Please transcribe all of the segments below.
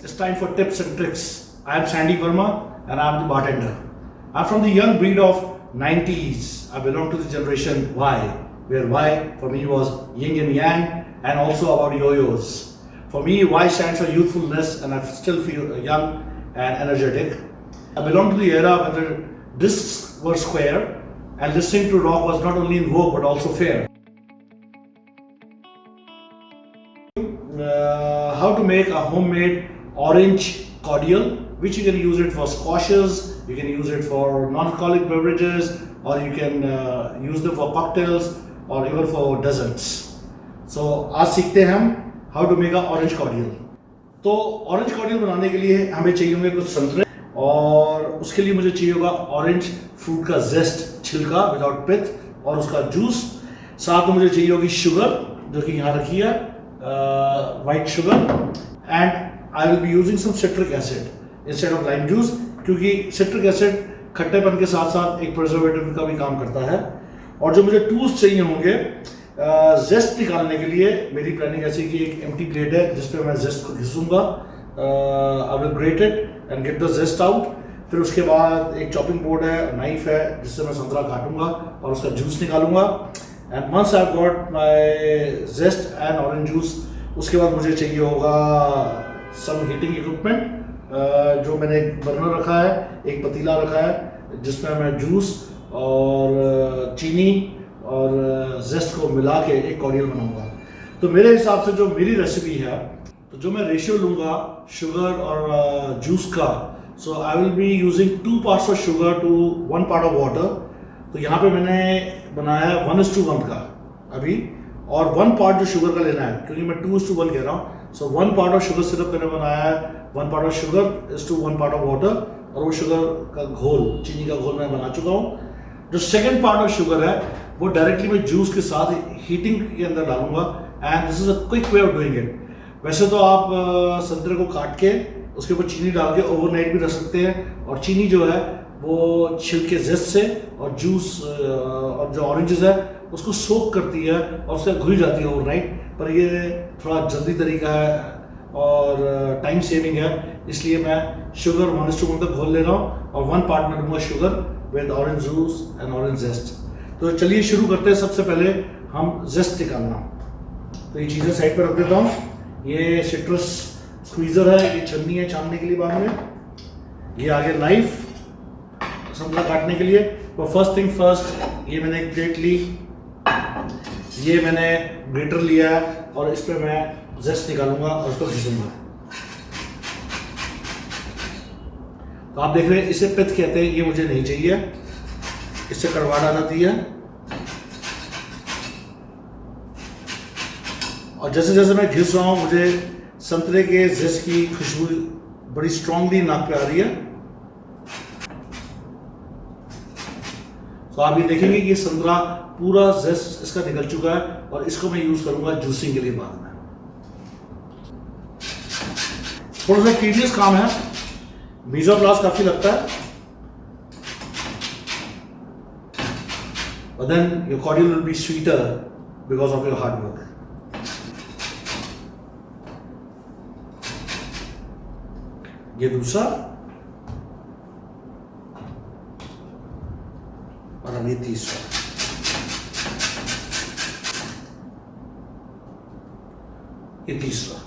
it's time for tips and tricks. I am Sandy Verma and I am the bartender. I'm from the young breed of 90s. I belong to the generation Y, where Y for me was yin and yang and also about yo-yos. For me, Y stands for youthfulness and I still feel young and energetic. I belong to the era when the discs were square and listening to rock was not only in vogue but also fair. How to make a homemade orange cordial, which you can use it for squashes, you can use it for non-alcoholic beverages, or you can use them for cocktails or even for desserts. So आज सीखते हैं हम how to make a orange cordial. तो orange cordial बनाने के लिए हमें चाहिए होंगे कुछ संतरे और उसके लिए मुझे चाहिए होगा ऑरेंज फ्रूट का जेस्ट, छिलका विदाउट पिथ और उसका जूस. साथ में मुझे चाहिए होगी शुगर जो कि यहाँ रखी है, white sugar, and I will be using some citric acid instead of lime juice, क्योंकि citric acid खट्टेपन के साथ साथ एक प्रिजर्वेटिव का भी काम करता है. और जो मुझे टूल्स चाहिए होंगे जेस्ट निकालने के लिए, मेरी प्लानिंग ऐसी कि एक एम्प्टी प्लेट है जिस पे मैं जेस्ट को घिसूंगा. I will grate it and get the zest out. फिर उसके बाद एक चॉपिंग बोर्ड है, नाइफ है जिससे मैं संतरा काटूंगा और उसका जूस निकालूंगा. And once I got my zest and orange juice, उसके बाद मुझे चाहिए होगा सम हीटिंग इक्विपमेंट. जो मैंने एक बर्नर रखा है, एक पतीला रखा है जिसमें मैं जूस और चीनी और जेस्ट को मिला के एक कॉर्डियल बनाऊंगा. तो मेरे हिसाब से जो मेरी रेसिपी है, तो जो मैं रेशियो लूँगा शुगर और जूस का, so I will be using 2 parts of sugar to 1 part of water. तो यहाँ पे मैंने बनाया है 1:1 का अभी, और 1 part जो शुगर का लेना है क्योंकि मैं 2:1 कह रहा हूँ. So 1 part of sugar syrup मैंने बनाया है, 1 part of sugar is to 1 part of water, और वो शुगर का घोल, चीनी का घोल मैं बना चुका हूँ. जो सेकेंड पार्ट ऑफ शुगर है वो डायरेक्टली मैं जूस के साथ हीटिंग के अंदर डालूंगा. And this is a quick way of doing it. वैसे तो आप संतरे को काट के उसके ऊपर चीनी डाल के ओवरनाइट भी रख सकते हैं, और चीनी जो है वो छिलके जेस्ट से और जूस और जो ऑरेंजेस है उसको सोक करती है और उससे घुल जाती है ओवरनाइट. पर ये थोड़ा जल्दी तरीका है और टाइम सेविंग है, इसलिए मैं शुगर 1:1 तक घोल ले रहा हूँ और 1 part में दूंगा sugar with orange juice and orange zest. तो चलिए शुरू करते हैं. सबसे पहले हम जेस्ट निकालना. तो ये चीज़ें साइड पर रख देता हूँ. ये सिट्रस स्क्वीज़र है, ये छन्नी है छानने के लिए बाद में, ये आगे नाइफ संतरा काटने के लिए. तो फर्स्ट थिंग फर्स्ट, ये मैंने एक प्लेट ली, ये मैंने ग्रेटर लिया है और इस पर मैं जेस्ट निकालूंगा और उसको घिसूंगा. तो आप देख रहे हैं इसे पिथ कहते हैं, ये मुझे नहीं चाहिए, इससे कड़वाहट आ जाती है. और जैसे जैसे मैं घिस रहा हूं मुझे संतरे के जेस्ट की खुशबू बड़ी स्ट्रांगली नाक पे आ रही है. तो आप ये देखेंगे कि संतरा पूरा जेस्ट इसका निकल चुका है और इसको मैं यूज करूंगा जूसिंग के लिए बाद में. थोड़ा सा टीडियस काम है, मीज़ोप्लास काफी लगता है, but then your cordial will be sweeter because of your hard work. ये दूसरा और अब ये तीसरा. ये तीसरा.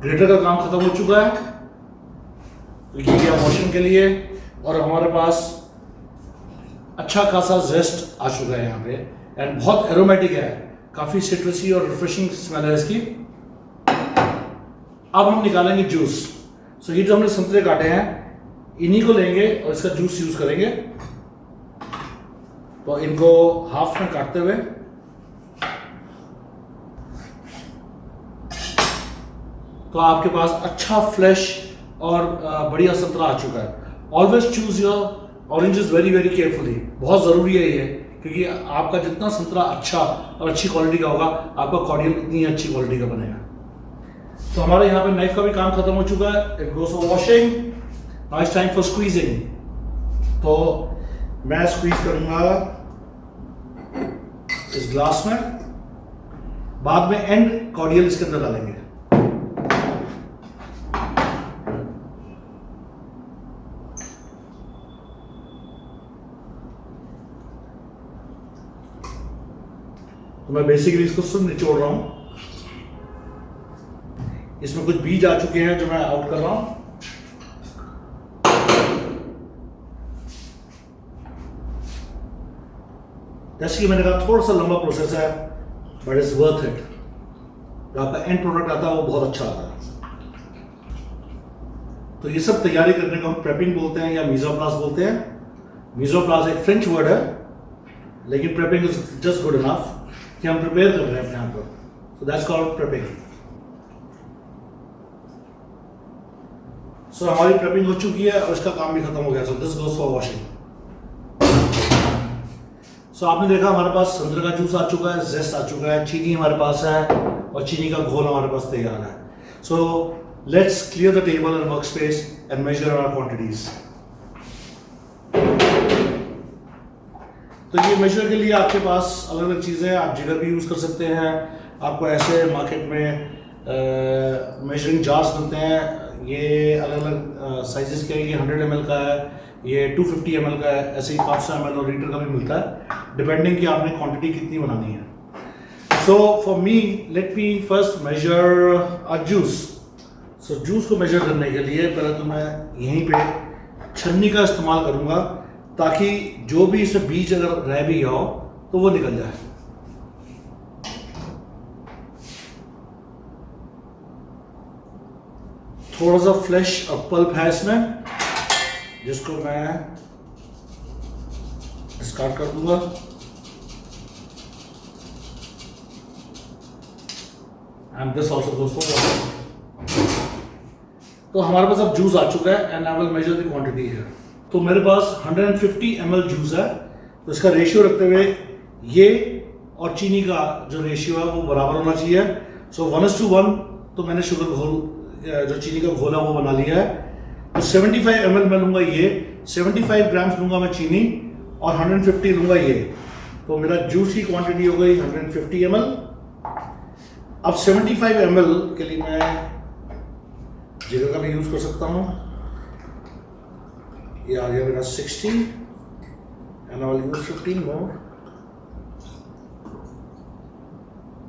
ग्रेटर का काम खत्म हो चुका है, तो ये गया वॉशिंग के लिए. और हमारे पास अच्छा खासा जेस्ट आ चुका है यहाँ पे, एंड बहुत एरोमेटिक है, काफी सिट्रसी और रिफ्रेशिंग स्मेल है इसकी. अब हम निकालेंगे जूस. सो ये जो हमने संतरे काटे हैं इन्हीं को लेंगे और इसका जूस यूज करेंगे. तो इनको हाफ में काटते हुए तो आपके पास अच्छा फ्रेश और बढ़िया संतरा आ चुका है. Always choose your oranges very very carefully. बहुत ज़रूरी है ये, क्योंकि आपका जितना संतरा अच्छा और अच्छी क्वालिटी का होगा, आपका कॉर्डियल उतनी अच्छी क्वालिटी का बनेगा. तो हमारे यहाँ पे नाइफ का भी काम खत्म हो चुका है. It goes for washing. Now it's time for squeezing. तो मैं स्क्वीज करूंगा इस ग्लास में, बाद में एंड कॉर्डियल इसके अंदर डालेंगे। तो मैं बेसिकली इसको सिर्फ निचोड़ रहा हूं। इसमें कुछ बीज आ चुके हैं जो मैं आउट कर रहा हूं। जैसे कि मैंने कहा थोड़ा सा लंबा प्रोसेस है, बट इट्स वर्थ इट। जो आपका एंड प्रोडक्ट आता है वो बहुत अच्छा आता है। तो ये सब तैयारी करने को हम प्रेपिंग बोलते हैं या मीज़ोप्लास बोलते हैं। मीज़ोप्लास एक फ्रेंच वर्ड है, लेकिन prepping is just good enough कि हम प्रिपेयर कर रहे हैं अपने आप को। So that's called prepping. सो हमारी प्रेपिंग हो चुकी है और इसका काम भी खत्म हो गया। So this goes for washing. So आपने देखा हमारे पास संतरे का जूस आ चुका है, जेस्ट आ चुका है, चीनी हमारे पास है और चीनी का घोल हमारे पास तैयार है। So let's clear the table and work space and measure our quantities. तो ये मेजर के लिए आपके पास अलग अलग चीज़ें हैं। आप जिगर भी यूज़ कर सकते हैं। आपको ऐसे मार्केट में मेजरिंग जार्स मिलते हैं। ये अलग अलग साइजेस के हैं। ये 100 ml का है, ये 250 ml का है, ऐसे ही 500 ml और लीटर का भी मिलता है, डिपेंडिंग कि आपने क्वांटिटी कितनी बनानी है। So for me let me first measure a juice. सो जूस को मेजर करने के लिए पहले तो मैं यहीं पे छन्नी का इस्तेमाल करूँगा, ताकि जो भी इसमें बीज अगर रह भी गया हो तो वो निकल जाए। थोड़ा सा फ्लैश और पल्प है इसमें, जिसको मैं डिस्कार्ड कर दूंगा। And this also goes for water. तो हमारे पास अब जूस आ चुका है and I will measure the quantity here. तो मेरे पास 150 ml जूस है। तो इसका रेशियो रखते हुए ये और चीनी का जो रेशियो है वो बराबर होना चाहिए। सो 1:1 तो मैंने शुगर घोल जो चीनी का घोल है वो बना लिया है। तो 75 ml मैं लूँगा ये, 75 ग्राम्स लूँगा मैं चीनी और 150 लूँगा ये। तो मेरा जूस की क्वांटिटी हो गई 150 ml। अब 75 ml के लिए मैं जिगर का भी यूज़ कर सकता हूँ। ये आ गया मेरा 60 एंड आई विल यूज 15 मोर।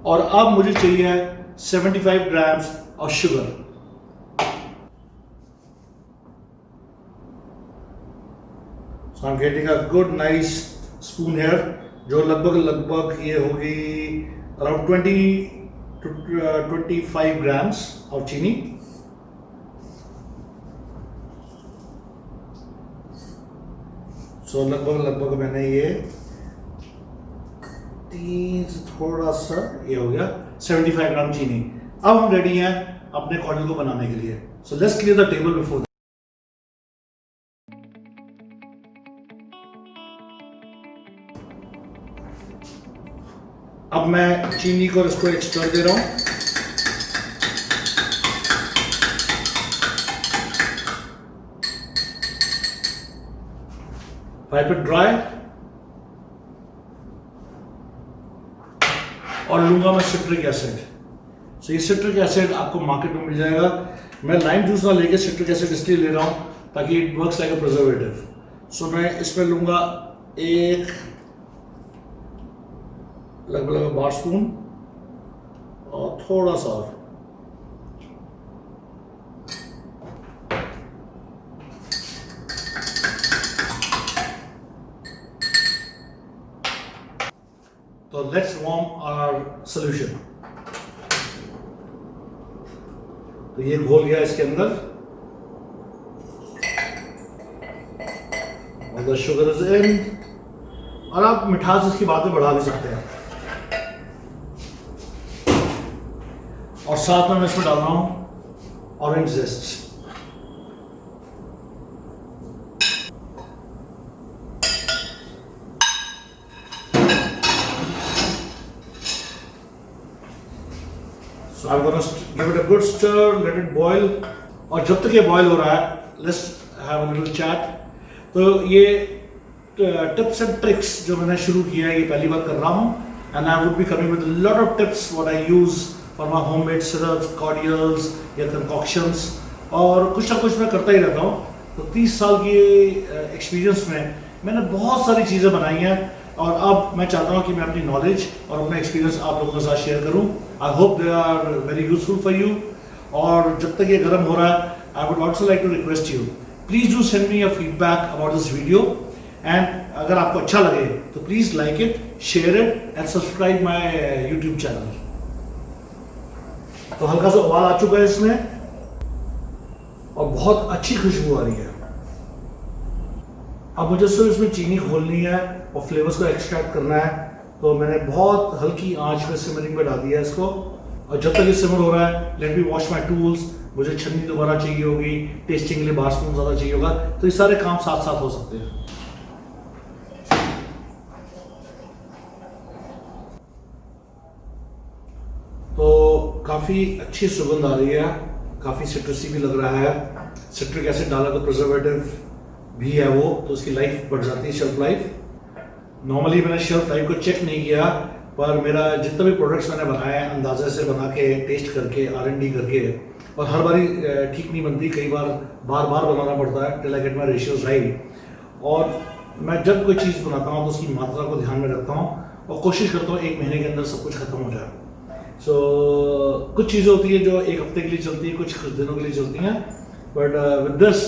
और अब मुझे चाहिए 75 grams of sugar. So I'm getting a good nice spoon here, जो लगभग ये होगी around 20 to 25 grams of चीनी। सो लगभग मैंने ये 3 से थोड़ा सा ये हो गया 75 ग्राम चीनी। अब हम रेडी हैं अपने कॉर्डियल को बनाने के लिए। सो let's clear the table before. अब मैं चीनी को इसको एक स्टर दे रहा हूं। पाइप इट ड्राई और लूंगा मैं सिट्रिक एसिड। सो ये सिट्रिक एसिड आपको मार्केट में मिल जाएगा। मैं लाइम जूस ना लेके सिट्रिक एसिड इसलिए ले रहा हूं ताकि it works like a preservative. So मैं इसमें लूंगा एक लगभग 12 स्पून और थोड़ा सा और। तो लेट्स वार्म आवर सॉल्यूशन। तो ये घोल गया इसके अंदर और द शुगर इज इन। और आप मिठास इसकी बाद में बढ़ा भी सकते हैं। और साथ में मैं इसमें डाल रहा हूं orange जेस्ट। So I'm going to give it a good stir, let it boil. और जब तक ये बॉयल हो रहा है, let's have a little chat. तो ये टिप्स एंड ट्रिक्स जो मैंने शुरू किया है, ये पहली बार कर रहा हूँ, and I would be coming with lot of tips what I use for my homemade syrups, cordials या कंकॉक्शंस, और कुछ ना कुछ मैं करता ही रहता हूँ। तो 30 साल की एक्सपीरियंस में मैंने बहुत सारी चीज़ें बनाई हैं, और अब मैं चाहता हूँ कि मैं अपनी नॉलेज और अपना एक्सपीरियंस आप लोगों के साथ शेयर करूँ। I hope they are very useful for you. और जब तक ये गर्म हो रहा है, I would also like to request you, please do send me a feedback about this video, and अगर आपको अच्छा लगे तो please like it, share it and subscribe my YouTube channel. तो हल्का सा उबाल आ चुका है इसमें, और बहुत अच्छी खुशबू आ रही है। अब मुझे सिर्फ इसमें चीनी घोलनी है और फ्लेवर्स को एक्सट्रैक्ट करना है। तो मैंने बहुत हल्की आंच पे सिमरिंग पे डाल दिया है इसको, और जब तक ये सिमर हो रहा है, let me wash my tools. मुझे छन्नी दोबारा चाहिए होगी, टेस्टिंग के लिए बार स्पून ज़्यादा चाहिए होगा, तो ये सारे काम साथ साथ हो सकते हैं। तो काफ़ी अच्छी सुगंध आ रही है, काफ़ी सिट्रसी भी लग रहा है। सिट्रिक एसिड डाला तो प्रिजर्वेटिव भी है वो, तो उसकी लाइफ बढ़ जाती है, शेल्फ लाइफ। नॉर्मली मैंने शेल्फ लाइफ को चेक नहीं किया, पर मेरा जितना भी प्रोडक्ट्स मैंने बनाए अंदाजे से बना के, टेस्ट करके, R&D करके, और हर बारी ठीक नहीं बनती, कई बार बार बार बनाना पड़ता है till I get my ratios right. और मैं जब कोई चीज़ बनाता हूँ तो उसकी मात्रा को ध्यान में रखता हूँ, और कोशिश करता हूँ 1 महीने के अंदर सब कुछ खत्म हो जाए। कुछ चीज़ें होती है जो 1 हफ्ते के लिए चलती है, कुछ दिनों के लिए चलती हैं, बट विद दिस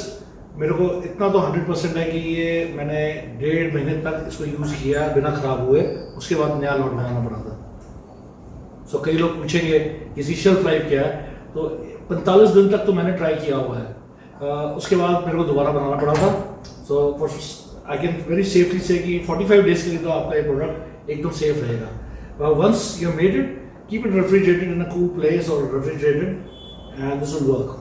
मेरे को इतना तो 100% है कि ये मैंने 1.5 महीने तक इसको यूज़ किया बिना ख़राब हुए, उसके बाद नया लॉट बनाना पड़ा था। कई लोग पूछेंगे किसी शेल्फ लाइफ क्या है, तो 45 दिन तक तो मैंने ट्राई किया हुआ है, उसके बाद मेरे को दोबारा बनाना पड़ा था। आई कैन वेरी सेफली से कि 45 डेज के लिए तो आपका ये प्रोडक्ट एकदम सेफ रहेगा। Once you made it, keep it refrigerated in a cool place और refrigerated, and this will work.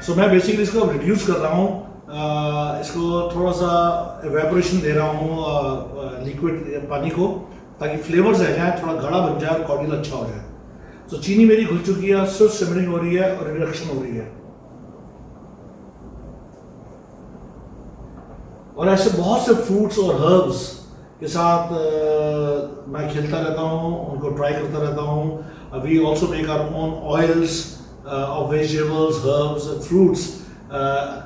So मैं बेसिकली इसको रिड्यूस कर रहा हूँ, इसको थोड़ा सा एवेपोरेशन दे रहा हूँ लिक्विड पानी को, ताकि फ्लेवर्स रह जाए, थोड़ा गाढ़ा बन जाए और कॉर्डियल अच्छा हो जाए। तो चीनी मेरी घुल चुकी है, सिर्फ सिमरिंग हो रही है और रिडक्शन हो रही है। और ऐसे बहुत से फ्रूट्स और हर्ब्स के साथ मैं खेलता रहता हूँ, उनको ट्राई करता रहता हूँ। We also make our own oils of vegetables, herbs, fruits.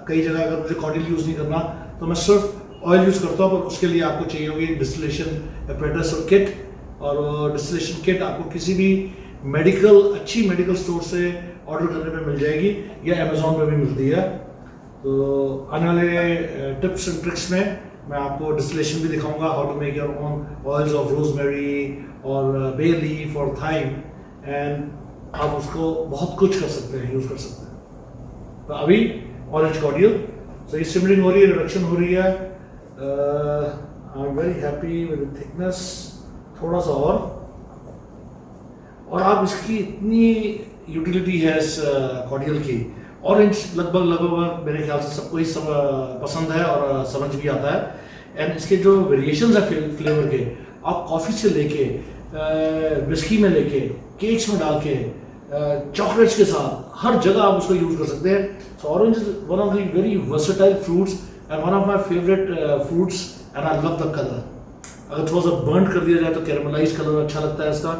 कई जगह अगर मुझे कॉर्डियल यूज़ नहीं करना तो मैं सिर्फ ऑयल यूज़ करता हूँ, पर उसके लिए आपको चाहिए होगी डिस्टिलेशन apparatus और किट, और डिस्टिलेशन किट आपको किसी भी अच्छी मेडिकल स्टोर से ऑर्डर करने पे मिल जाएगी, या अमेजोन पे भी मिलती है। तो आने वाले टिप्स एंड ट्रिक्स में मैं आपको डिस्टिलेशन भी दिखाऊंगा, how to make your own oils of rosemary और बे लीफ और थाइम, एंड आप उसको बहुत कुछ कर सकते हैं, यूज़ कर सकते हैं। तो अभी ऑरेंज कॉर्डियल, सो ये सिमरिंग हो रही है, रिडक्शन हो रही है। I am very happy with the thickness, थोड़ा सा और आप इसकी इतनी यूटिलिटी है इस कॉर्डियल की। ऑरेंज लगभग मेरे ख्याल से सबको ही पसंद है और समझ भी आता है, एंड इसके जो वेरिएशंस है फ्लेवर के, आप कॉफ़ी से लेके विस्की में लेके, केक्स में डाल के, चॉकलेट्स के साथ, हर जगह आप उसको यूज़ कर सकते हैं। सो orange is one of the very versatile fruits and one of my favourite fruits, and I love the colour. अगर थोड़ा सा बर्न कर दिया जाए तो कैरमलाइज कलर अच्छा लगता है इसका,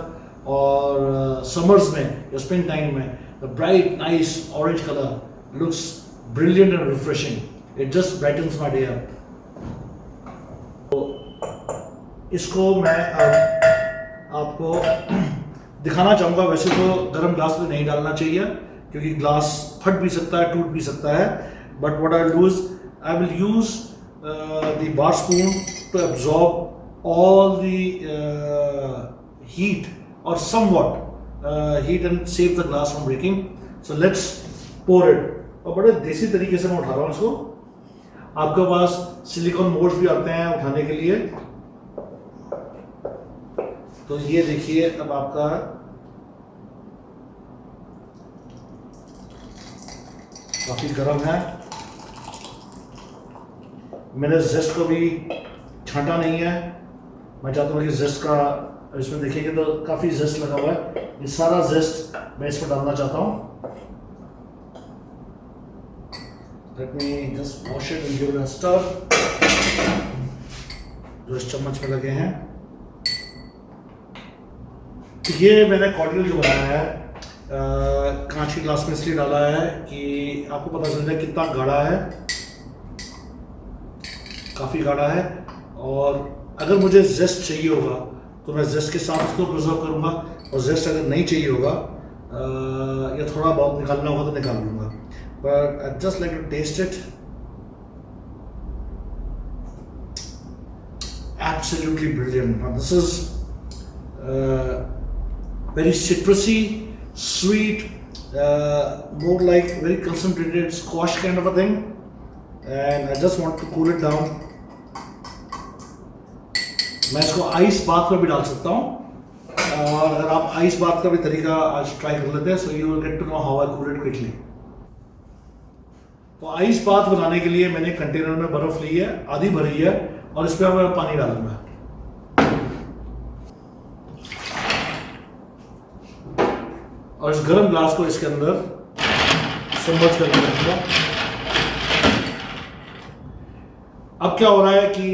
और समर्स में या स्प्रिंग टाइम में the bright nice orange colour looks brilliant and refreshing, it just brightens my day up. तो इसको मैं आपको दिखाना चाहूँगा। वैसे तो गर्म ग्लास में नहीं डालना चाहिए, क्योंकि ग्लास फट भी सकता है, टूट भी सकता है, but what I do is I will use the bar spoon to absorb all the heat or somewhat heat and save the glass from breaking. So let's pour it. और बड़े देसी तरीके से मैं उठा रहा हूँ इसको। आपके पास सिलिकॉन मोल्ड्स भी आते हैं उठाने के लिए। तो ये देखिए, अब आपका काफी गर्म है। मैंने जेस्ट को भी छांटा नहीं है। मैं चाहता हूँ कि जेस्ट का, इसमें देखेंगे तो काफी जेस्ट लगा हुआ है, ये सारा जेस्ट मैं इसमें डालना चाहता हूँ। Let me just wash it and give it a stir. जो इस चम्मच में लगे हैं, ये मैंने कॉर्डियल जो बनाया है कांच के ग्लास में इसलिए डाला है कि आपको पता चल जाए कितना गाढ़ा है, काफ़ी गाढ़ा है। और अगर मुझे जेस्ट चाहिए होगा तो मैं जेस्ट के साथ उसको प्रिजर्व करूँगा, और जेस्ट अगर नहीं चाहिए होगा या थोड़ा बहुत निकालना होगा तो निकाल लूँगा। But I just like to taste it. Absolutely brilliant. Now this is very citrusy, sweet, more like very concentrated squash kind of a thing, and I just want to cool it down. मैं इसको ice bath में भी डाल सकता हूँ, और अगर आप आइस बाथ का भी तरीका आज ट्राई कर लेते हैं, so you will get to know how I cool it quickly. तो आइस बाथ बनाने के लिए मैंने कंटेनर में बर्फ ली है, आधी भरी है, और इस पर मैं पानी डालूंगा। और इस गर्म ग्लास को इसके अंदर सबमर्ज करके रखूंगा। अब क्या हो रहा है कि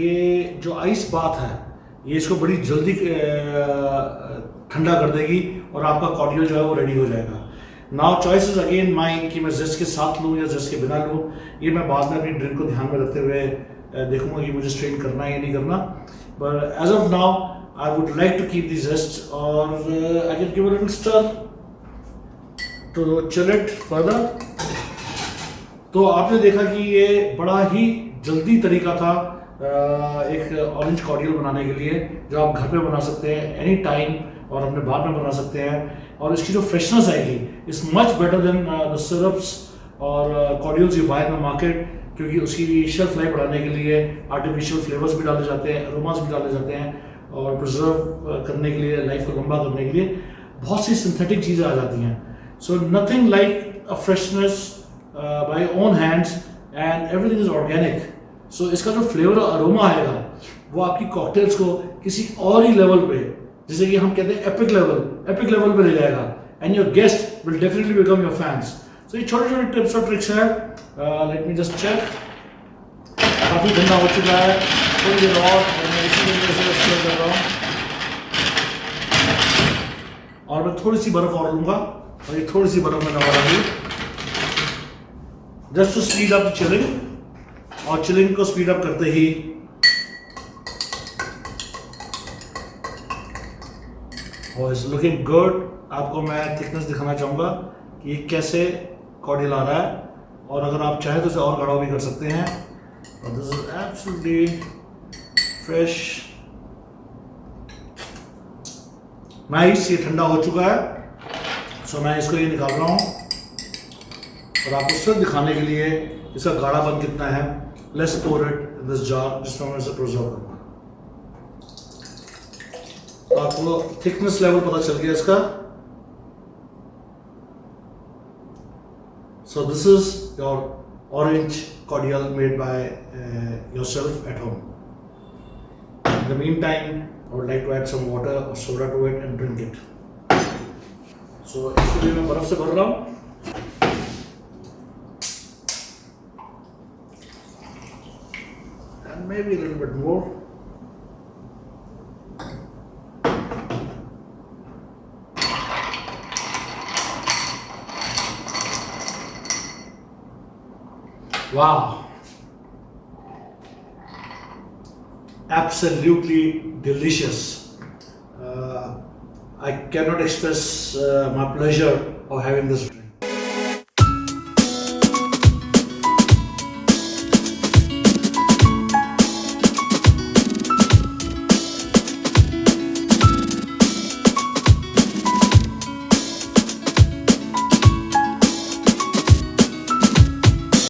ये जो आइस बाथ है ये इसको बड़ी जल्दी ठंडा कर देगी और आपका कॉर्डियल जो है वो रेडी हो जाएगा। Now choice is again mine कि मैं जेस्ट के साथ लूँ या जेस्ट के बिना लूँ, ये मैं बाद में अपनी ड्रिंक को ध्यान में रखते हुए देखूंगा कि मुझे स्ट्रेन करना है या नहीं करना। But as of now I would like to keep the zest, और I can give it a little stir to chill it further. तो आपने देखा कि ये बड़ा ही जल्दी तरीका था एक ऑरेंज कॉर्डियल बनाने के लिए, जो आप घर पे बना सकते हैं एनी टाइम और अपने बार में बना सकते हैं। और इसकी जो फ्रेशनेस आएगी is much better than the syrups और cordials you buy in the market, क्योंकि उसकी शेल्फ लाइफ बढ़ाने के लिए आर्टिफिशियल फ्लेवर्स भी डाले जाते हैं, अरोमास भी डाले जाते हैं, और प्रिजर्व करने के लिए, लाइफ को लंबा करने के लिए बहुत सी सिंथेटिक चीज़ें आ जाती हैं। So nothing like a freshness by own hands and everything is organic. So इसका जो फ्लेवर और अरोमा आएगा वो आपकी कॉकटेल्स को किसी और ही लेवल पे, जैसे कि हम कहते हैं एपिक लेवल पे ले जाएगा, and your guest will definitely become your fans. So ये छोटे छोटे टिप्स और ट्रिक्स है। लेट मी जस्ट चेक, काफ़ी ठंडा हो चुका है, थोड़ी देर और मैं इसी तरीके से स्टर कर रहा हूँ, और मैं थोड़ी सी बर्फ और लूँगा, और ये थोड़ी सी बर्फ मैंने और डाली just to speed up the chilling. और चिलिंग को स्पीड अप करते ही इज लुकिंग गुड। आपको मैं थिकनेस दिखाना चाहूँगा कि ये कैसे कॉर्डियल आ रहा है, और अगर आप चाहें तो इसे और गाढ़ा भी कर सकते हैं। और this is absolutely fresh, nice. ये ठंडा हो चुका है, सो मैं इसको ये निकाल रहा हूँ, और आपको सिर्फ दिखाने के लिए इसका गाढ़ापन कितना है। Let's pour it in this jar जिसमें मैं इसे प्रिजर्व करूँगा। तो आपको थिकनेस लेवल पता चल गया इसका। So this is your orange cordial made by yourself at home. In the meantime, I would like to add some water or soda to it and drink it. So इसके लिए मैं बर्फ से भर रहा हूँ, and maybe a little bit more. Wow, absolutely delicious. I cannot express my pleasure of having this drink.